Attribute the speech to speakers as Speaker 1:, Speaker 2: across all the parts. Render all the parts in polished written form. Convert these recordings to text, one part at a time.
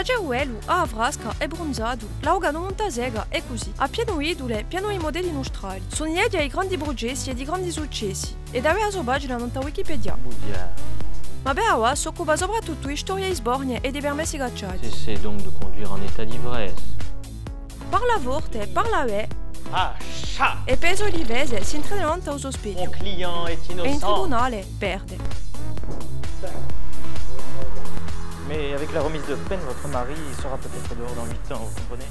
Speaker 1: Fagiauelu a Avrasca è bronzato, l'Augado Montazega è così. Ha pieno idole, pieno i modelli nostrali. Sono iedi ai grandi progressi e di grandi successi. E da sua pagina non ta Wikipedia. Ma Beawa s'occupa soprattutto di storie sborgne e dei permessi cacciati.
Speaker 2: Cessez donc de conduire en état d'ivresse.
Speaker 1: Parla forte, parla ue,
Speaker 3: Ah, chat!
Speaker 1: e peso livese si intrenanta allo
Speaker 3: Mon
Speaker 1: specchio.
Speaker 3: client est
Speaker 1: E in
Speaker 3: innocent.
Speaker 1: tribunale perde.
Speaker 3: Mais avec la remise de peine, votre mari sera peut-être dehors dans 8 ans, vous comprenez?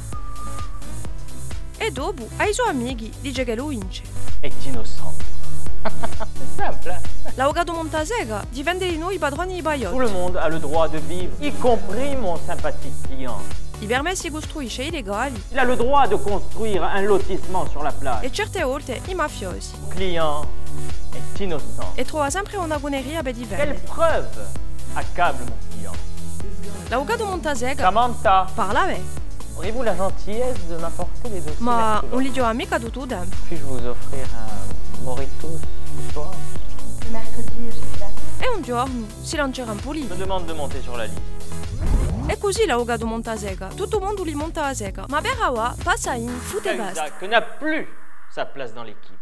Speaker 1: E dopo, ai suoi amici, dice che lo vince.
Speaker 3: Est innocent. C'est simple, hein?
Speaker 1: L'Augado Montazega difende di noi i padroni di
Speaker 3: Tout le
Speaker 1: Bayotte.
Speaker 3: monde a le droit de vivre, y compris mon sympathique client.
Speaker 1: I permessi costruisce illegali
Speaker 3: Il a le droit de construire un lotissement sur la plage.
Speaker 1: e certe volte i mafiosi.
Speaker 3: Mon client est innocent.
Speaker 1: E trova sempre una goneria per
Speaker 3: Quelle
Speaker 1: difendere.
Speaker 3: preuve accable mon client?
Speaker 1: L'Augado Montazega
Speaker 3: Samantha,
Speaker 1: parla ue,
Speaker 3: auriez-vous la gentillesse de m'apporter les dossiers
Speaker 1: ma
Speaker 3: mercredi?
Speaker 1: non gli dio mica tutto il tempo.
Speaker 3: Puis-je vous offrir un mojito ce soir?
Speaker 4: Le mercredi, je suis là.
Speaker 1: E un giorno si lancerà un pulito.
Speaker 3: Je me demande de monter sur la liste.
Speaker 1: E così l'Augado Montazega, tutto il mondo li monta a sega. Ma Berawa passa in fute basta.
Speaker 3: Cahuzac n'a plus sa place dans l'équipe.